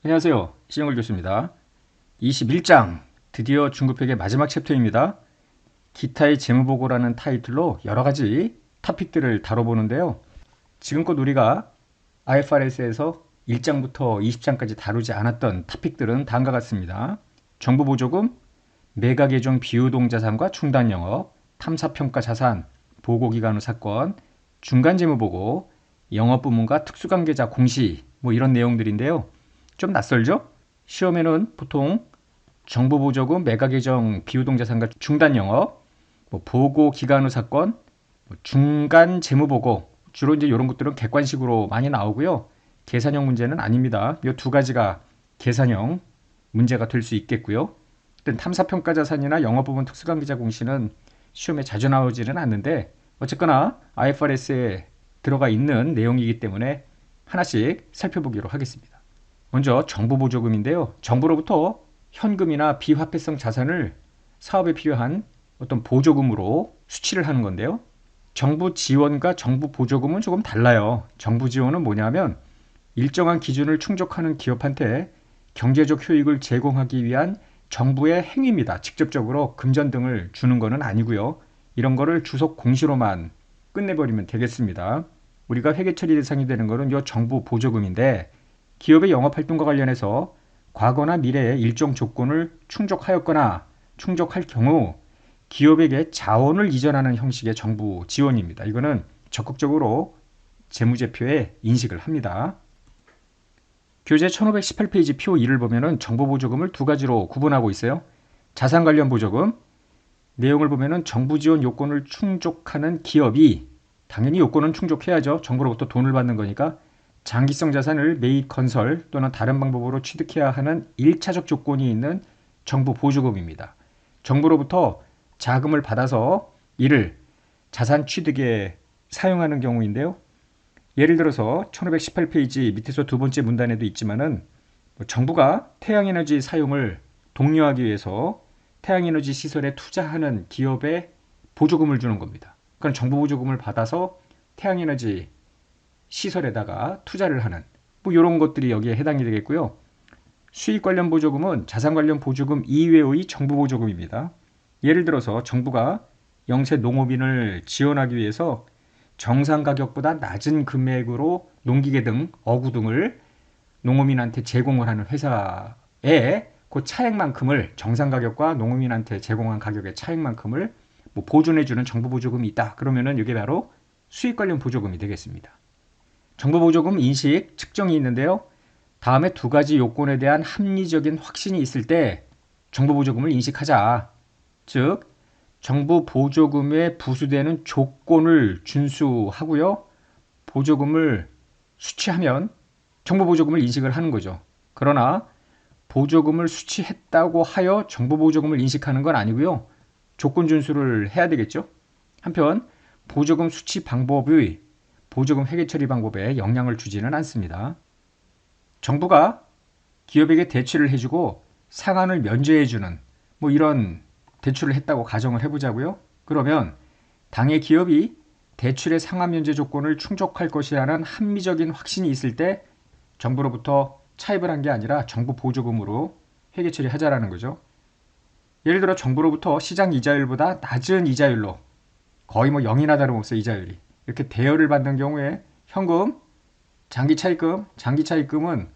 안녕하세요. 시영을 교수입니다. 21장, 드디어 중급회계 마지막 챕터입니다. 기타의 재무보고라는 타이틀로 여러 가지 토픽들을 다뤄보는데요. 지금껏 우리가 IFRS에서 1장부터 20장까지 다루지 않았던 토픽들은 다음과 같습니다. 정부보조금, 매각예정 비유동자산과 충당영업, 탐사평가자산, 보고기간 후 사건, 중간재무보고, 영업부문과 특수관계자 공시, 이런 내용들인데요. 좀 낯설죠? 시험에는 보통 정부보조금, 매각예정 비유동자산과 중단영업, 보고기간 후 사건, 중간재무보고, 주로 이제 이런 것들은 객관식으로 많이 나오고요. 계산형 문제는 아닙니다. 이 두 가지가 계산형 문제가 될 수 있겠고요. 탐사평가자산이나 영업부문 특수관계자 공시는 시험에 자주 나오지는 않는데 어쨌거나 IFRS에 들어가 있는 내용이기 때문에 하나씩 살펴보기로 하겠습니다. 먼저 정부보조금인데요. 정부로부터 현금이나 비화폐성 자산을 사업에 필요한 어떤 보조금으로 수취를 하는 건데요. 정부 지원과 정부 보조금은 조금 달라요. 정부 지원은 뭐냐면 일정한 기준을 충족하는 기업한테 경제적 효익을 제공하기 위한 정부의 행위입니다. 직접적으로 금전 등을 주는 거는 아니고요. 이런 거를 주석 공시로만 끝내버리면 되겠습니다. 우리가 회계 처리 대상이 되는 거는 이 정부 보조금인데 기업의 영업활동과 관련해서 과거나 미래에 일정 조건을 충족하였거나 충족할 경우 기업에게 자원을 이전하는 형식의 정부 지원입니다. 이거는 적극적으로 재무제표에 인식을 합니다. 교재 1518페이지 표 2를 보면은 정부 보조금을 두 가지로 구분하고 있어요. 자산 관련 보조금, 내용을 보면은 정부 지원 요건을 충족하는 기업이 당연히 요건은 충족해야죠. 정부로부터 돈을 받는 거니까 장기성 자산을 매입 건설 또는 다른 방법으로 취득해야 하는 1차적 조건이 있는 정부 보조금입니다. 정부로부터 자금을 받아서 이를 자산 취득에 사용하는 경우인데요. 예를 들어서 1518페이지 밑에서 두 번째 문단에도 있지만은 정부가 태양에너지 사용을 독려하기 위해서 태양에너지 시설에 투자하는 기업에 보조금을 주는 겁니다. 그럼 정부 보조금을 받아서 태양에너지 시설에다가 투자를 하는 이런 것들이 여기에 해당이 되겠고요. 수익 관련 보조금은 자산 관련 보조금 이외의 정부 보조금입니다. 예를 들어서 정부가 영세 농업인을 지원하기 위해서 정상 가격보다 낮은 금액으로 농기계 등 어구 등을 농업인한테 제공을 하는 회사에 그 차액만큼을 정상 가격과 농업인한테 제공한 가격의 차액만큼을 보존해주는 정부 보조금이 있다. 그러면은 이게 바로 수익 관련 보조금이 되겠습니다. 정부 보조금 인식 측정이 있는데요. 다음에 두 가지 요건에 대한 합리적인 확신이 있을 때 정부 보조금을 인식하자. 즉 정부 보조금에 부수되는 조건을 준수하고요. 보조금을 수취하면 정부 보조금을 인식을 하는 거죠. 그러나 보조금을 수취했다고 하여 정부 보조금을 인식하는 건 아니고요. 조건 준수를 해야 되겠죠. 한편 보조금 수취 방법의 보조금 회계 처리 방법에 영향을 주지는 않습니다. 정부가 기업에게 대출을 해주고 상환을 면제해주는 이런 대출을 했다고 가정을 해보자고요. 그러면 당해 기업이 대출의 상환 면제 조건을 충족할 것이라는 합리적인 확신이 있을 때 정부로부터 차입을 한 게 아니라 정부 보조금으로 회계 처리하자라는 거죠. 예를 들어 정부로부터 시장 이자율보다 낮은 이자율로 거의 0이나 다름없어 이자율이 이렇게 대여를 받는 경우에 현금, 장기 차입금은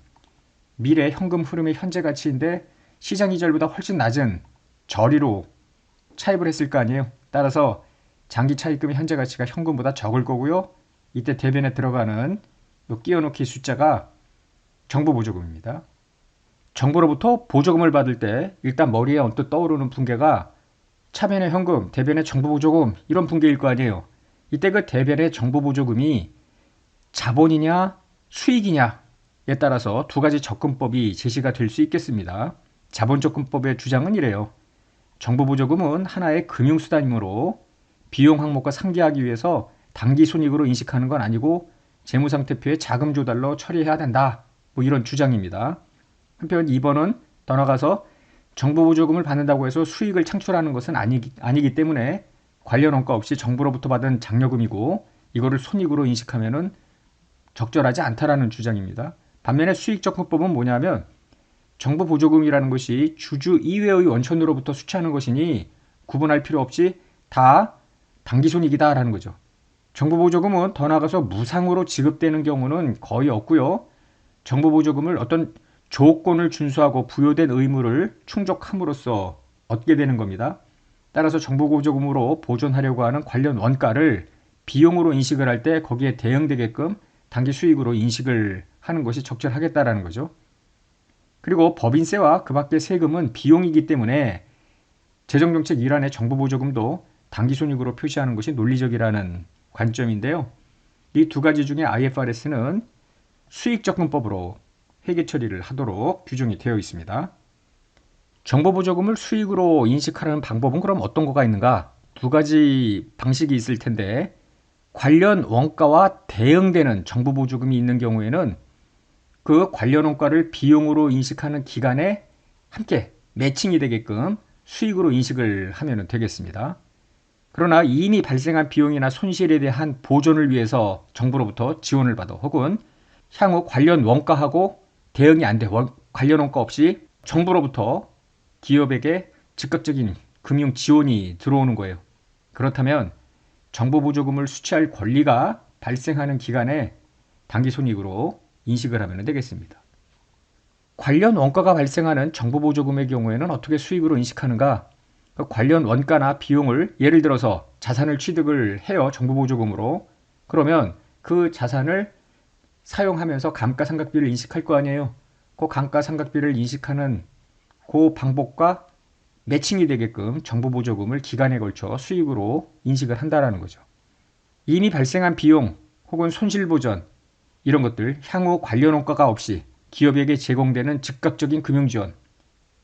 미래 현금 흐름의 현재 가치인데 시장 이자율보다 훨씬 낮은 저리로 차입을 했을 거 아니에요. 따라서 장기 차입금의 현재 가치가 현금보다 적을 거고요. 이때 대변에 들어가는 끼워넣기 숫자가 정부 보조금입니다. 정부로부터 보조금을 받을 때 일단 머리에 언뜻 떠오르는 분계가 차변의 현금, 대변의 정부 보조금 이런 분계일 거 아니에요. 이때 그 대변의 정부 보조금이 자본이냐 수익이냐에 따라서 두 가지 접근법이 제시가 될 수 있겠습니다. 자본접근법의 주장은 이래요. 정부 보조금은 하나의 금융수단이므로 비용 항목과 상기하기 위해서 단기 손익으로 인식하는 건 아니고 재무상태표에 자금 조달로 처리해야 된다. 이런 주장입니다. 한편 2번은 더 나가서 정부 보조금을 받는다고 해서 수익을 창출하는 것은 아니기 때문에 관련 원가 없이 정부로부터 받은 장려금이고 이거를 손익으로 인식하면은 적절하지 않다라는 주장입니다. 반면에 수익 접근법은 뭐냐면 정부 보조금이라는 것이 주주 이외의 원천으로부터 수취하는 것이니 구분할 필요 없이 다 당기손익이다라는 거죠. 정부 보조금은 더 나아가서 무상으로 지급되는 경우는 거의 없고요. 정부 보조금을 어떤 조건을 준수하고 부여된 의무를 충족함으로써 얻게 되는 겁니다. 따라서 정부 보조금으로 보존하려고 하는 관련 원가를 비용으로 인식을 할 때 거기에 대응되게끔 당기 수익으로 인식을 하는 것이 적절하겠다라는 거죠. 그리고 법인세와 그 밖의 세금은 비용이기 때문에 재정정책 일환의 정부 보조금도 당기손익으로 표시하는 것이 논리적이라는 관점인데요. 이 두 가지 중에 IFRS는 수익접근법으로 회계 처리를 하도록 규정이 되어 있습니다. 정부 보조금을 수익으로 인식하는 방법은 그럼 어떤 거가 있는가? 두 가지 방식이 있을 텐데 관련 원가와 대응되는 정부 보조금이 있는 경우에는 그 관련 원가를 비용으로 인식하는 기간에 함께 매칭이 되게끔 수익으로 인식을 하면 되겠습니다. 그러나 이미 발생한 비용이나 손실에 대한 보존을 위해서 정부로부터 지원을 받아 혹은 향후 관련 원가하고 대응이 안 돼 관련 원가 없이 정부로부터 기업에게 즉각적인 금융 지원이 들어오는 거예요. 그렇다면 정부 보조금을 수취할 권리가 발생하는 기간에 당기손익으로 인식을 하면 되겠습니다. 관련 원가가 발생하는 정부 보조금의 경우에는 어떻게 수익으로 인식하는가? 그 관련 원가나 비용을 예를 들어서 자산을 취득을 해요. 정부 보조금으로. 그러면 그 자산을 사용하면서 감가상각비를 인식할 거 아니에요. 그 감가상각비를 인식하는 그 방법과 매칭이 되게끔 정부 보조금을 기간에 걸쳐 수익으로 인식을 한다라는 거죠. 이미 발생한 비용 혹은 손실 보전 이런 것들 향후 관련 원가가 없이 기업에게 제공되는 즉각적인 금융 지원.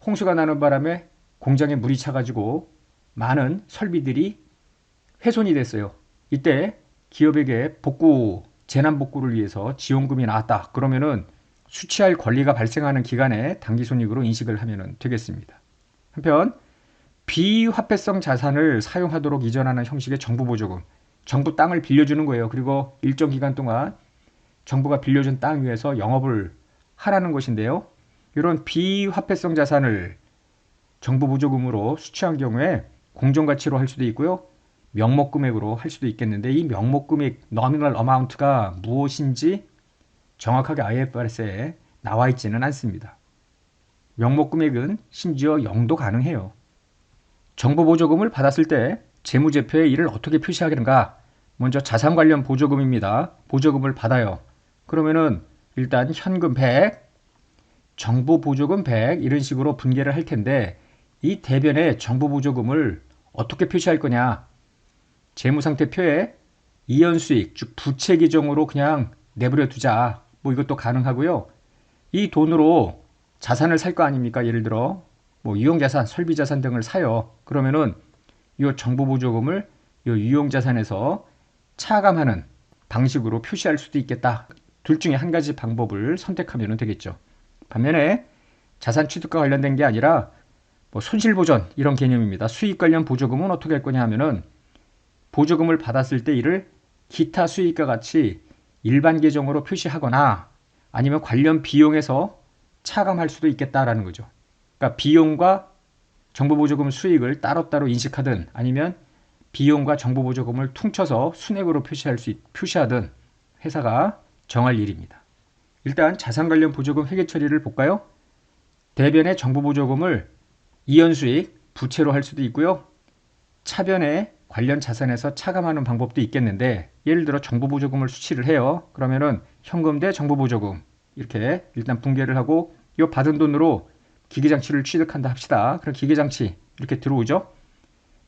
홍수가 나는 바람에 공장에 물이 차가지고 많은 설비들이 훼손이 됐어요. 이때 기업에게 재난 복구를 위해서 지원금이 나왔다. 그러면은 수취할 권리가 발생하는 기간에 당기손익으로 인식을 하면 되겠습니다. 한편 비화폐성 자산을 사용하도록 이전하는 형식의 정부 보조금. 정부 땅을 빌려주는 거예요. 그리고 일정 기간 동안 정부가 빌려준 땅 위에서 영업을 하라는 것인데요. 이런 비화폐성 자산을 정부 보조금으로 수취한 경우에 공정가치로 할 수도 있고요. 명목금액으로 할 수도 있겠는데 이 명목금액 nominal amount가 무엇인지 정확하게 IFRS에 나와 있지는 않습니다. 명목금액은 심지어 0도 가능해요. 정부 보조금을 받았을 때 재무제표에 이를 어떻게 표시하겠는가? 먼저 자산 관련 보조금입니다. 보조금을 받아요. 그러면은 일단 현금 100, 정부 보조금 100 이런 식으로 분개를 할 텐데 이 대변에 정부 보조금을 어떻게 표시할 거냐? 재무상태표에 이연수익, 즉 부채 계정으로 그냥 내버려 두자. 뭐 이것도 가능하고요. 이 돈으로 자산을 살 거 아닙니까? 예를 들어 뭐 유용자산, 설비자산 등을 사요. 그러면은 이 정부 보조금을 이 유용자산에서 차감하는 방식으로 표시할 수도 있겠다. 둘 중에 한 가지 방법을 선택하면 되겠죠. 반면에 자산 취득과 관련된 게 아니라 뭐 손실보전 이런 개념입니다. 수익 관련 보조금은 어떻게 할 거냐 하면은 보조금을 받았을 때 이를 기타 수익과 같이 일반 계정으로 표시하거나 아니면 관련 비용에서 차감할 수도 있겠다라는 거죠. 그러니까 비용과 정부 보조금 수익을 따로따로 인식하든 아니면 비용과 정부 보조금을 퉁쳐서 순액으로 표시하든 회사가 정할 일입니다. 일단 자산 관련 보조금 회계 처리를 볼까요? 대변에 정부 보조금을 이연수익, 부채로 할 수도 있고요. 차변에 관련 자산에서 차감하는 방법도 있겠는데 예를 들어 정부 보조금을 수취를 해요. 그러면은 현금 대 정부 보조금 이렇게 일단 분개를 하고 이 받은 돈으로 기계장치를 취득한다 합시다. 그럼 기계장치 이렇게 들어오죠.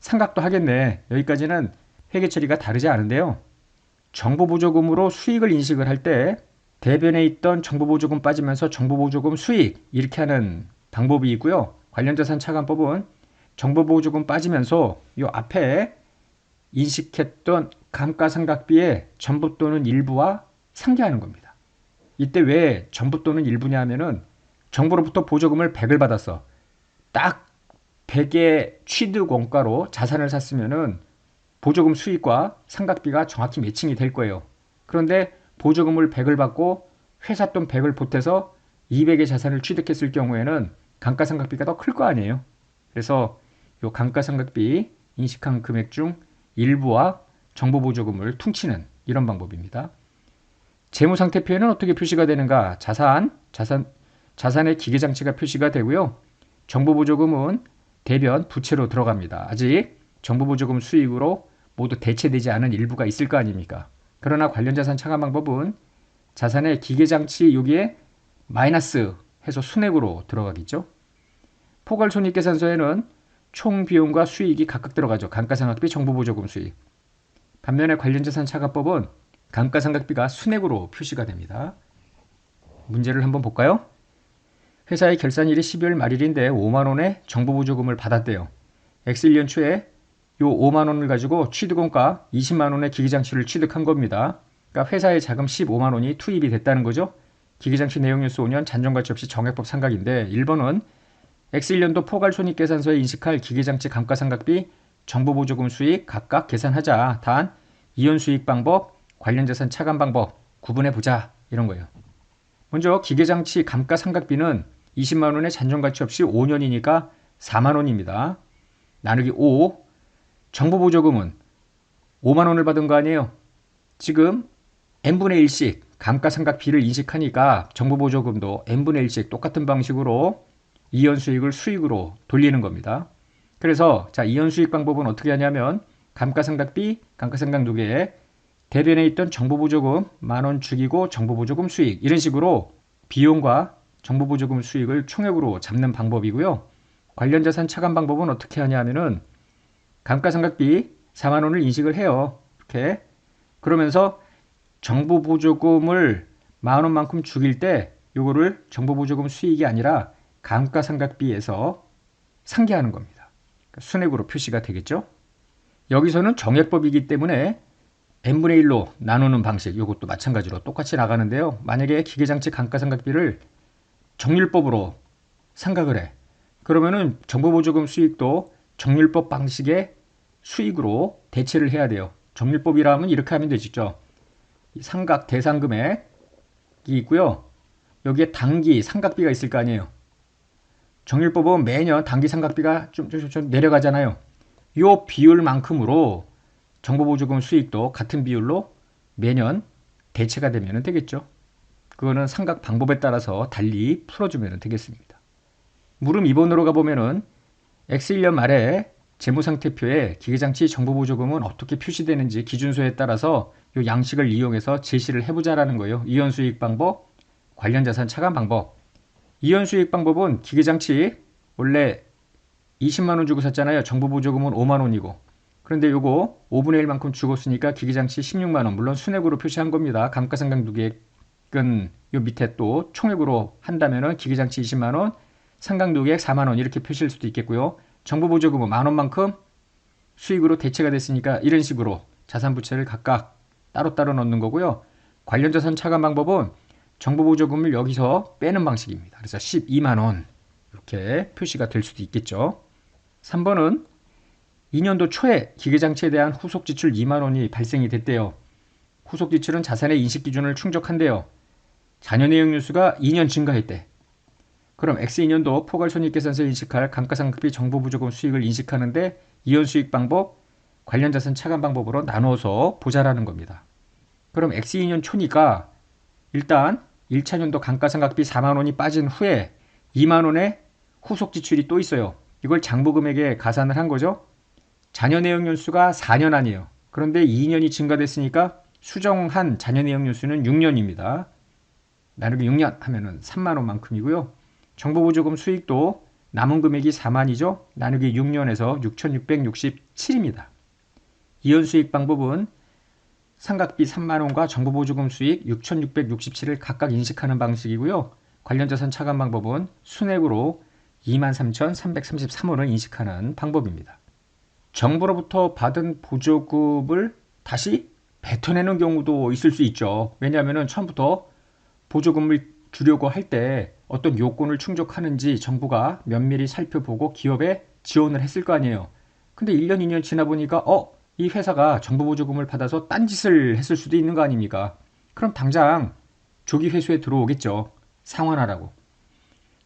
삼각도 하겠네. 여기까지는 회계 처리가 다르지 않은데요. 정부 보조금으로 수익을 인식을 할 때 대변에 있던 정부 보조금 빠지면서 정부 보조금 수익 이렇게 하는 방법이 있고요. 관련자산 차감법은 정부 보조금 빠지면서 이 앞에 인식했던 감가상각비의 전부 또는 일부와 상대하는 겁니다. 이때 왜 전부 또는 일부냐 하면은 정부로부터 보조금을 100을 받았어. 딱 100의 취득 원가로 자산을 샀으면은 보조금 수익과 상각비가 정확히 매칭이 될 거예요. 그런데 보조금을 100을 받고 회사 돈 100을 보태서 200의 자산을 취득했을 경우에는 감가상각비가 더 클 거 아니에요. 그래서 이 감가상각비 인식한 금액 중 일부와 정보보조금을 퉁치는 이런 방법입니다. 재무상태표에는 어떻게 표시가 되는가? 자산의 기계장치가 표시가 되고요. 정보보조금은 대변 부채로 들어갑니다. 아직 정보보조금 수익으로 모두 대체되지 않은 일부가 있을 거 아닙니까? 그러나 관련 자산 차감 방법은 자산의 기계장치 여기에 마이너스 해서 순액으로 들어가겠죠. 포괄손익계산서에는 총 비용과 수익이 각각 들어가죠. 감가상각비, 정보보조금 수익. 반면에 관련자산 차감법은 감가상각비가 순액으로 표시가 됩니다. 문제를 한번 볼까요? 회사의 결산일이 12월 말일인데 5만원의 정보보조금을 받았대요. X1년 초에 요 5만원을 가지고 취득원가 20만원의 기계장치를 취득한 겁니다. 그러니까 회사의 자금 15만원이 투입이 됐다는 거죠. 기계장치 내용연수 5년 잔존가치 없이 정액법 상각인데 1번은 X1년도 포괄손익계산서에 인식할 기계장치 감가상각비, 정보보조금 수익 각각 계산하자. 단 이연수익 방법, 관련자산 차감 방법 구분해보자 이런 거예요. 먼저 기계장치 감가상각비는 20만원의 잔존가치 없이 5년이니까 4만원입니다. 나누기 5. 정보보조금은 5만원을 받은 거 아니에요. 지금 n분의 1씩 감가상각비를 인식하니까 정보보조금도 n분의 1씩 똑같은 방식으로 이연수익을 수익으로 돌리는 겁니다. 그래서 자 이연수익 방법은 어떻게 하냐면 감가상각비, 감가상각 누계에 대변에 있던 정보보조금 만원 죽이고 정보보조금 수익 이런 식으로 비용과 정보보조금 수익을 총액으로 잡는 방법이고요. 관련자산 차감 방법은 어떻게 하냐면은 감가상각비 4만원을 인식을 해요. 이렇게 그러면서 정보보조금을 만원만큼 죽일 때 요거를 정보보조금 수익이 아니라 감가상각비에서 상계하는 겁니다. 그러니까 순액으로 표시가 되겠죠. 여기서는 정액법이기 때문에 n분의 1로 나누는 방식 이것도 마찬가지로 똑같이 나가는데요. 만약에 기계장치 감가상각비를 정률법으로 상각을 해. 그러면은 정보보조금 수익도 정률법 방식의 수익으로 대체를 해야 돼요. 정률법이라면 이렇게 하면 되죠. 상각 대상금액이 있고요. 여기에 당기 상각비가 있을 거 아니에요. 정률법은 매년 당기 상각비가 좀 내려가잖아요. 이 비율만큼으로 정보보조금 수익도 같은 비율로 매년 대체가 되면 되겠죠. 그거는 상각 방법에 따라서 달리 풀어주면 되겠습니다. 물음 2번으로 가보면은 X1년 말에 재무상태표에 기계장치 정보보조금은 어떻게 표시되는지 기준소에 따라서 이 양식을 이용해서 제시를 해보자라는 거예요. 이연수익 방법, 관련자산 차감 방법. 이연수익 방법은 기계장치 원래 20만원 주고 샀잖아요. 정보보조금은 5만원이고. 그런데 요거 5분의 1만큼 주고 쓰니까 기계장치 16만원. 물론 순액으로 표시한 겁니다. 감가상각 누계액은 요 밑에 또 총액으로 한다면은 기계장치 20만원, 상각 누계액 4만원 이렇게 표시할 수도 있겠고요. 정보보조금은 만원만큼 수익으로 대체가 됐으니까 이런 식으로 자산부채를 각각 따로따로 넣는 거고요. 관련자산 차감 방법은 정보보조금을 여기서 빼는 방식입니다. 그래서 12만원 이렇게 표시가 될 수도 있겠죠. 3번은 2년도 초에 기계장치에 대한 후속지출 2만원이 발생이 됐대요. 후속지출은 자산의 인식기준을 충족한대요. 잔여내역뉴스가 2년 증가했대. 그럼 X2년도 포괄손익계산서에 인식할 감가상각비 정보보조금 수익을 인식하는데 이연수익 방법, 관련자산 차감 방법으로 나눠서 보자라는 겁니다. 그럼 X2년 초니까 일단 1차년도 감가상각비 4만원이 빠진 후에 2만원의 후속지출이 또 있어요. 이걸 장부금액에 가산을 한 거죠. 잔여내역연수가 4년 아니에요. 그런데 2년이 증가됐으니까 수정한 잔여내역연수는 6년입니다. 나누기 6년 하면은 3만원만큼이고요. 정보보조금 수익도 남은 금액이 4만이죠. 나누기 6년에서 6,667입니다. 이연수익 방법은 상각비 3만원과 정보보조금 수익 6,667을 각각 인식하는 방식이고요. 관련자산 차감 방법은 순액으로 23,333원을 인식하는 방법입니다. 정부로부터 받은 보조금을 다시 뱉어내는 경우도 있을 수 있죠. 왜냐하면 처음부터 보조금을 주려고 할 때 어떤 요건을 충족하는지 정부가 면밀히 살펴보고 기업에 지원을 했을 거 아니에요. 근데 1년, 2년 지나 보니까 이 회사가 정부 보조금을 받아서 딴짓을 했을 수도 있는 거 아닙니까? 그럼 당장 조기 회수에 들어오겠죠. 상환하라고.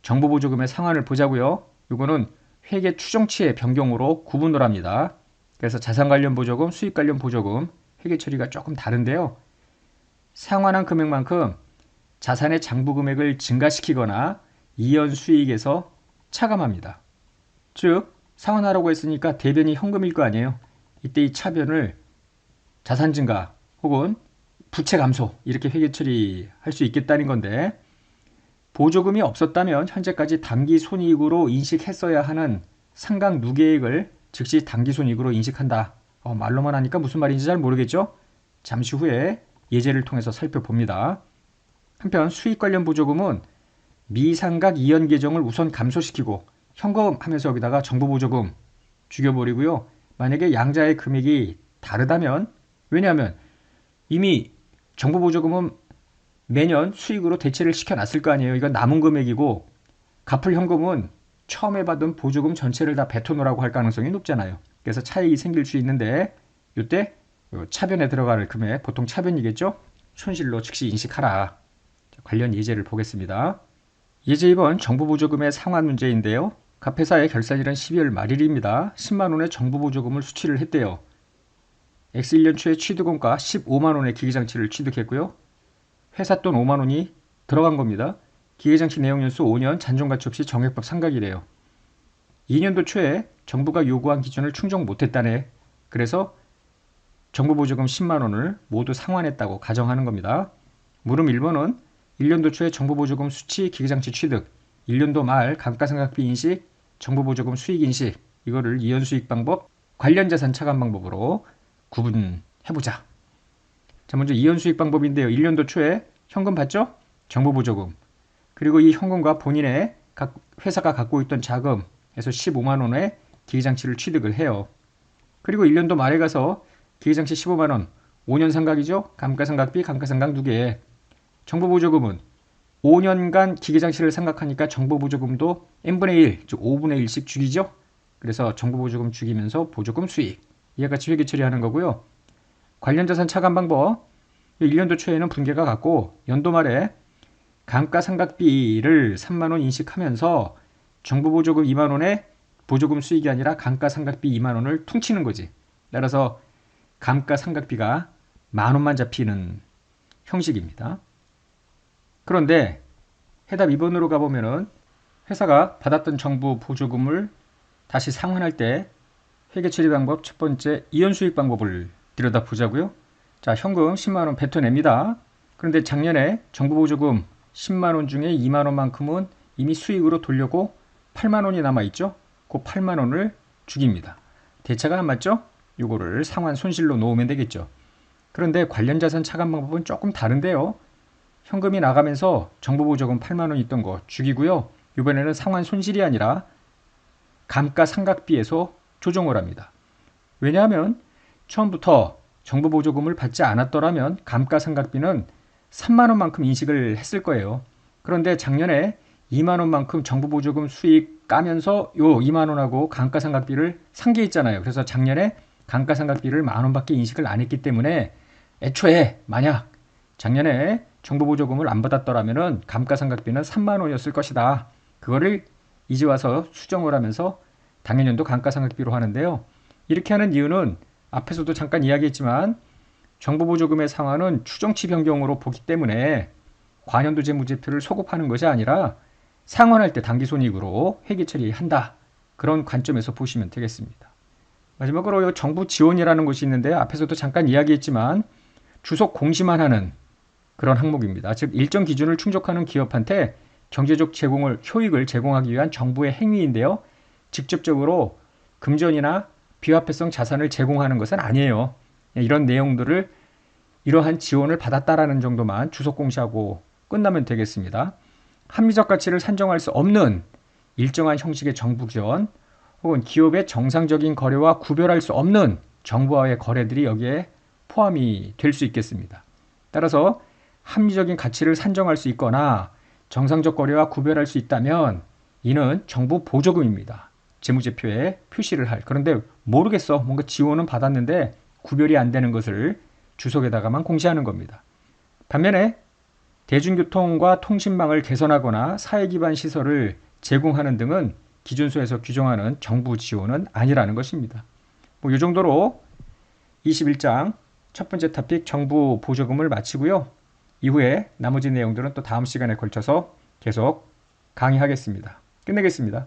정부보조금의 상환을 보자고요. 이거는 회계 추정치의 변경으로 구분을 합니다. 그래서 자산 관련 보조금, 수익 관련 보조금 회계 처리가 조금 다른데요. 상환한 금액만큼 자산의 장부 금액을 증가시키거나 이연 수익에서 차감합니다. 즉 상환하라고 했으니까 대변이 현금일 거 아니에요. 이때 이 차변을 자산 증가 혹은 부채 감소 이렇게 회계 처리할 수 있겠다는 건데, 보조금이 없었다면 현재까지 당기손익으로 인식했어야 하는 상각 누계액을 즉시 당기손익으로 인식한다. 말로만 하니까 무슨 말인지 잘 모르겠죠? 잠시 후에 예제를 통해서 살펴봅니다. 한편 수익 관련 보조금은 미상각 이연 계정을 우선 감소시키고 현금 하면서 여기다가 정부보조금 죽여버리고요. 만약에 양자의 금액이 다르다면, 왜냐하면 이미 정부보조금은 매년 수익으로 대체를 시켜놨을 거 아니에요. 이건 남은 금액이고 갚을 현금은 처음에 받은 보조금 전체를 다 뱉어놓으라고 할 가능성이 높잖아요. 그래서 차익이 생길 수 있는데 이때 차변에 들어갈 금액, 보통 차변이겠죠? 손실로 즉시 인식하라. 관련 예제를 보겠습니다. 예제 2번 정부보조금의 상환 문제인데요. 갑 회사의 결산일은 12월 말일입니다. 10만원의 정부보조금을 수취를 했대요. X 1년 초에 취득원가 15만원의 기계장치를 취득했고요. 회사 돈 5만원이 들어간 겁니다. 기계장치 내용연수 5년, 잔존가치 없이 정액법 상각이래요. 2년도 초에 정부가 요구한 기준을 충족 못했다네. 그래서 정부보조금 10만원을 모두 상환했다고 가정하는 겁니다. 물음 1번은 1년도 초에 정부보조금 수취, 기계장치 취득, 1년도 말 감가상각비 인식, 정부보조금 수익 인식, 이거를 이연수익 방법, 관련자산 차감 방법으로 구분해보자. 자, 먼저 이연수익 방법인데요. 1년도 초에 현금 받죠? 정부보조금. 그리고 이 현금과 본인의 회사가 갖고 있던 자금에서 15만원의 기계장치를 취득을 해요. 그리고 1년도 말에 가서 기계장치 15만원, 5년 상각이죠? 감가상각비, 감가상각 2개. 정부보조금은 5년간 기계장치를 상각하니까 정부보조금도 n분의 1, 즉 5분의 1씩 죽이죠? 그래서 정부보조금 죽이면서 보조금 수익. 이와 같이 회계 처리하는 거고요. 관련자산 차감 방법. 1년도 초에는 분계가 같고 연도 말에 감가상각비를 3만원 인식하면서 정부보조금 2만원에 보조금 수익이 아니라 감가상각비 2만원을 퉁치는 거지. 따라서 감가상각비가 만원만 잡히는 형식입니다. 그런데 해답 2번으로 가보면은 회사가 받았던 정부 보조금을 다시 상환할 때 회계 처리 방법 첫 번째 이연수익 방법을 들여다보자고요. 자, 현금 10만원 뱉어냅니다. 그런데 작년에 정부 보조금 10만원 중에 2만원만큼은 이미 수익으로 돌려고 8만원이 남아있죠. 그 8만원을 죽입니다. 대차가 안 맞죠? 이거를 상환 손실로 놓으면 되겠죠. 그런데 관련자산 차감 방법은 조금 다른데요. 현금이 나가면서 정부 보조금 8만원 있던 거 죽이고요. 이번에는 상환 손실이 아니라 감가상각비에서 조정을 합니다. 왜냐하면 처음부터 정부 보조금을 받지 않았더라면 감가상각비는 3만원만큼 인식을 했을 거예요. 그런데 작년에 2만원만큼 정부 보조금 수익 까면서 요 2만원하고 감가상각비를 상기했잖아요. 그래서 작년에 감가상각비를 만원밖에 인식을 안 했기 때문에 애초에 만약 작년에 정부 보조금을 안 받았더라면 감가상각비는 3만원이었을 것이다. 그거를 이제 와서 수정을 하면서 당해년도 감가상각비로 하는데요. 이렇게 하는 이유는 앞에서도 잠깐 이야기했지만 정부 보조금의 상환은 추정치 변경으로 보기 때문에 과년도 재무제표를 소급하는 것이 아니라 상환할 때 당기손익으로 회계 처리한다. 그런 관점에서 보시면 되겠습니다. 마지막으로 정부 지원이라는 것이 있는데 앞에서도 잠깐 이야기했지만 주속 공시만 하는 그런 항목입니다. 즉 일정 기준을 충족하는 기업한테 경제적 효익을 제공하기 위한 정부의 행위인데요. 직접적으로 금전이나 비화폐성 자산을 제공하는 것은 아니에요. 이런 내용들을 이러한 지원을 받았다라는 정도만 주석 공시하고 끝나면 되겠습니다. 합리적 가치를 산정할 수 없는 일정한 형식의 정부 지원 혹은 기업의 정상적인 거래와 구별할 수 없는 정부와의 거래들이 여기에 포함이 될 수 있겠습니다. 따라서 합리적인 가치를 산정할 수 있거나 정상적 거래와 구별할 수 있다면 이는 정부 보조금입니다. 재무제표에 표시를 할. 그런데 모르겠어. 뭔가 지원은 받았는데 구별이 안 되는 것을 주석에다가만 공시하는 겁니다. 반면에 대중교통과 통신망을 개선하거나 사회 기반 시설을 제공하는 등은 기준소에서 규정하는 정부 지원은 아니라는 것입니다. 이 정도로 21장 첫 번째 토픽 정부 보조금을 마치고요. 이후에 나머지 내용들은 또 다음 시간에 걸쳐서 계속 강의하겠습니다. 끝내겠습니다.